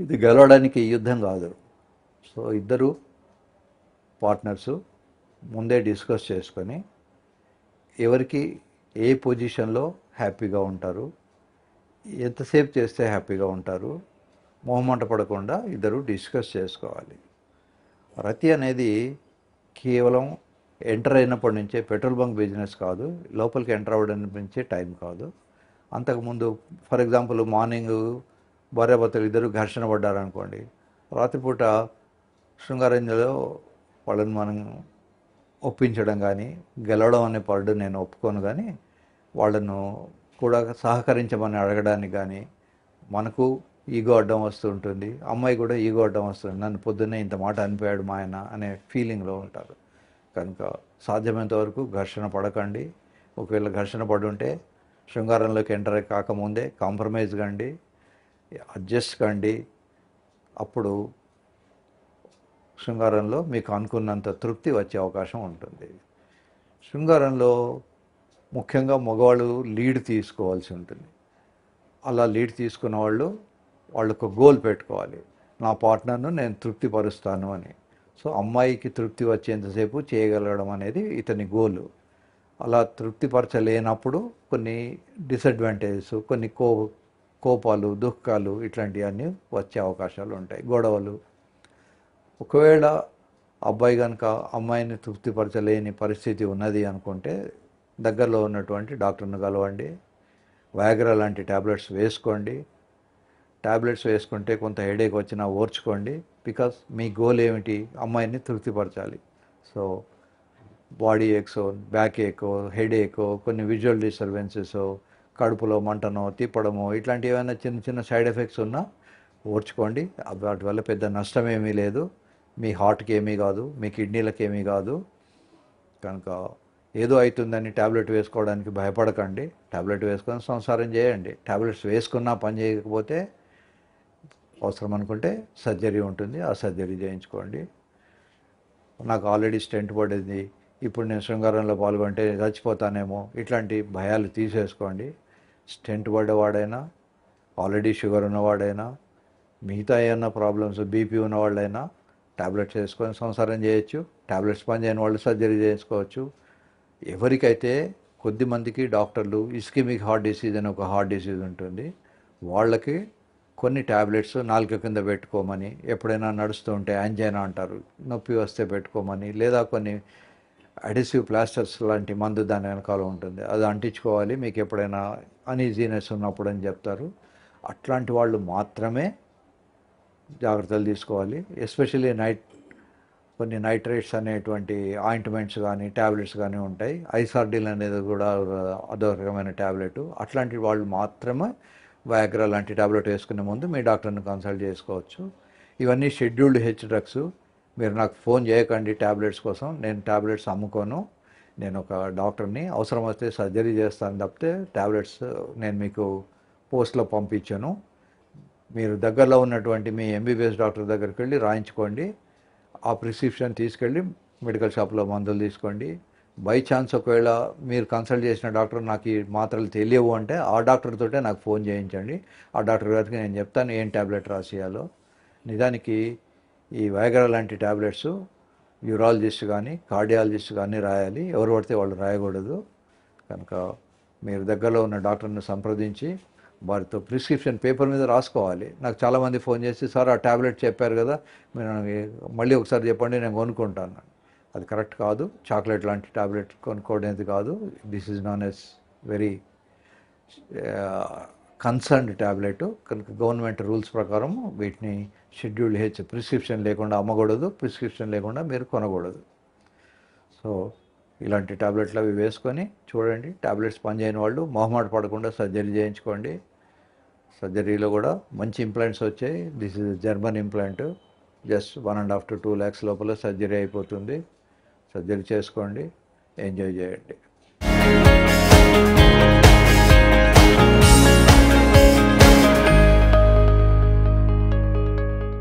ఇది గెలవడానికి యుద్ధం కాదు. సో ఇద్దరు పార్ట్నర్సు ముందే డిస్కస్ చేసుకొని ఎవరికి ఏ పొజిషన్లో హ్యాపీగా ఉంటారు, ఎంతసేపు చేస్తే హ్యాపీగా ఉంటారు, మొహమాట పడకుండా ఇద్దరు డిస్కస్ చేసుకోవాలి. రతి అనేది కేవలం ఎంటర్ అయినప్పటి నుంచే పెట్రోల్ బంక్ బిజినెస్ కాదు, లోపలికి ఎంటర్ అవ్వడం నుంచే టైం కాదు. అంతకుముందు ఫర్ ఎగ్జాంపుల్ మార్నింగ్ భార్యాభర్తలు ఇద్దరు ఘర్షణ పడ్డారనుకోండి, రాత్రిపూట శృంగారంజలో వాళ్ళని మనం ఒప్పించడం కానీ, గెలవడం అనే పర్డు నేను ఒప్పుకోను, కానీ వాళ్ళను కూడా సహకరించమని అడగడానికి కానీ మనకు ఈగో అడ్డం వస్తూ ఉంటుంది, అమ్మాయి కూడా ఈగో అడ్డం వస్తుంది. నన్ను పొద్దున్నే ఇంత మాట అనిపోయాడు మా ఆయన అనే ఫీలింగ్లో ఉంటారు. కనుక సాధ్యమైనంత వరకు ఘర్షణ పడకండి. ఒకవేళ ఘర్షణ పడుంటే శృంగారంలోకి ఎంటర్ కాకముందే కాంప్రమైజ్ కండి, అడ్జస్ట్ కండి. అప్పుడు శృంగారంలో మీకు అనుకున్నంత తృప్తి వచ్చే అవకాశం ఉంటుంది. శృంగారంలో ముఖ్యంగా మగవాళ్ళు లీడ్ తీసుకోవాల్సి ఉంటుంది. అలా లీడ్ తీసుకున్న వాళ్ళకు గోల్ పెట్టుకోవాలి, నా పార్ట్నర్ను నేను తృప్తిపరుస్తాను అని. సో అమ్మాయికి తృప్తి వచ్చేంతసేపు చేయగలగడం అనేది ఇతని గోలు. అలా తృప్తిపరచలేనప్పుడు కొన్ని డిసడ్వాంటేజెస్, కొన్ని కోపాలు, దుఃఖాలు ఇట్లాంటివన్నీ వచ్చే అవకాశాలు ఉంటాయి, గొడవలు. ఒకవేళ అబ్బాయి కనుక అమ్మాయిని తృప్తిపరచలేని పరిస్థితి ఉన్నది అనుకుంటే దగ్గరలో ఉన్నటువంటి డాక్టర్ని కలవండి, వయాగ్రా లాంటి ట్యాబ్లెట్స్ వేసుకోండి. ట్యాబ్లెట్స్ వేసుకుంటే కొంత హెడేక్ వచ్చినా ఓర్చుకోండి. బికాస్ మీ గోల్ ఏమిటి, అమ్మాయిని తృప్తిపరచాలి. సో బాడీ ఏక్సో, బ్యాక్ ఏకో, హెడేకో, కొన్ని విజువల్ డిస్టర్బెన్సెస్, కడుపులో మంటనో, తిప్పడమో ఇట్లాంటి ఏమైనా చిన్న చిన్న సైడ్ ఎఫెక్ట్స్ ఉన్నా ఓర్చుకోండి. వాటి వల్ల పెద్ద నష్టం ఏమీ లేదు, మీ హార్ట్కి ఏమీ కాదు, మీ కిడ్నీలకు ఏమీ కాదు. కనుక ఏదో అవుతుందని ట్యాబ్లెట్ వేసుకోవడానికి భయపడకండి. ట్యాబ్లెట్ వేసుకొని సంసారం చేయండి. ట్యాబ్లెట్స్ వేసుకున్నా పని చేయకపోతే అవసరం అనుకుంటే సర్జరీ ఉంటుంది, ఆ సర్జరీ చేయించుకోండి. నాకు ఆల్రెడీ స్టెంట్ పడింది, ఇప్పుడు నేను శృంగారంలో పాల్గొంటే చచ్చిపోతానేమో, ఇట్లాంటి భయాలు తీసేసుకోండి. స్టెంట్ పడ్డవాడైనా, ఆల్రెడీ షుగర్ ఉన్నవాడైనా, మిగతా ఏమన్నా ప్రాబ్లమ్స్ బీపీ ఉన్నవాళ్ళైనా ట్యాబ్లెట్స్ వేసుకొని సంసారం చేయొచ్చు. ట్యాబ్లెట్స్ పని చేయని వాళ్ళు సర్జరీ చేసుకోవచ్చు. ఎవరికైతే కొద్దిమందికి డాక్టర్లు ఇస్కిమిక్ హార్ట్ డిసీజ్ అని ఒక హార్ట్ డిసీజ్ ఉంటుంది, వాళ్ళకి కొన్ని ట్యాబ్లెట్స్ నాలుక కింద పెట్టుకోమని, ఎప్పుడైనా నడుస్తూ ఉంటే యాంజైనా అంటారు, నొప్పి వస్తే పెట్టుకోమని, లేదా కొన్ని అడిసివ్ ప్లాస్టర్స్ లాంటి మందు దాని వెనకాల ఉంటుంది, అది అంటించుకోవాలి మీకు ఎప్పుడైనా అన్ఈజీనెస్ ఉన్నప్పుడు అని చెప్తారు. అట్లాంటి వాళ్ళు మాత్రమే జాగ్రత్తలు తీసుకోవాలి. ఎస్పెషల్లీ కొన్ని నైట్రేట్స్ అనేటువంటి ఆయింట్మెంట్స్ కానీ ట్యాబ్లెట్స్ కానీ ఉంటాయి. ఐసార్డిల్ అనేది కూడా అదో రకమైన ట్యాబ్లెట్. అట్లాంటి వాళ్ళు మాత్రమే వయాగ్రా లాంటి ట్యాబ్లెట్ వేసుకునే ముందు మీ డాక్టర్ని కన్సల్ట్ చేసుకోవచ్చు. ఇవన్నీ షెడ్యూల్డ్ హెచ్ డ్రగ్స్. మీరు నాకు ఫోన్ చేయకండి ట్యాబ్లెట్స్ కోసం, నేను ట్యాబ్లెట్స్ అమ్ముకోను. నేను ఒక డాక్టర్ని, అవసరం వస్తే సర్జరీ చేస్తాను తప్పితే ట్యాబ్లెట్స్ నేను మీకు పోస్ట్లో పంపించాను. మీరు దగ్గరలో ఉన్నటువంటి మీ ఎంబీబీఎస్ డాక్టర్ దగ్గరికి వెళ్ళి రాయించుకోండి. ఆ ప్రిస్క్రిప్షన్ తీసుకెళ్ళి మెడికల్ షాప్లో మందులు తీసుకోండి. బై ఛాన్స్ ఒకవేళ మీరు కన్సల్ట్ చేసిన డాక్టర్ నాకు ఈ మాత్రలు తెలియవు అంటే ఆ డాక్టర్ తోటే నాకు ఫోన్ చేయించండి. ఆ డాక్టర్ గారికి నేను చెప్తాను ఏం ట్యాబ్లెట్ రాసియాలో. నిజానికి ఈ వయాగ్రా లాంటి ట్యాబ్లెట్స్ యూరాలజిస్ట్ కానీ కార్డియాలజిస్ట్ కానీ రాయాలి, ఎవరు పడితే వాళ్ళు రాయకూడదు. కనుక మీరు దగ్గరలో ఉన్న డాక్టర్ని సంప్రదించి వారితో ప్రిస్క్రిప్షన్ పేపర్ మీద రాసుకోవాలి. నాకు చాలామంది ఫోన్ చేసి, సార్ ఆ ట్యాబ్లెట్ చెప్పారు కదా, మీరు మళ్ళీ ఒకసారి చెప్పండి నేను కొనుక్కుంటాను. అది కరెక్ట్ కాదు. చాక్లెట్ లాంటి ట్యాబ్లెట్ కొనుక్కోవడానికి కాదు. This is non S very concerned tablet. కనుక గవర్నమెంట్ రూల్స్ ప్రకారం వీటిని షెడ్యూల్డ్ హెచ్ ప్రిస్క్రిప్షన్ లేకుండా అమ్మకూడదు, ప్రిస్క్రిప్షన్ లేకుండా మీరు కొనకూడదు. సో ఇలాంటి ట్యాబ్లెట్లు అవి వేసుకొని చూడండి. ట్యాబ్లెట్స్ పనిచేయని వాళ్ళు మొహమాట పడకుండా సర్జరీ చేయించుకోండి. సర్జరీలో కూడా మంచి ఇంప్లాంట్స్ వచ్చాయి. This is German implant. Just 1.5 to 2 lakhs లోపల సర్జరీ అయిపోతుంది. సర్జరీ చేసుకోండి, ఎంజాయ్ చేయండి.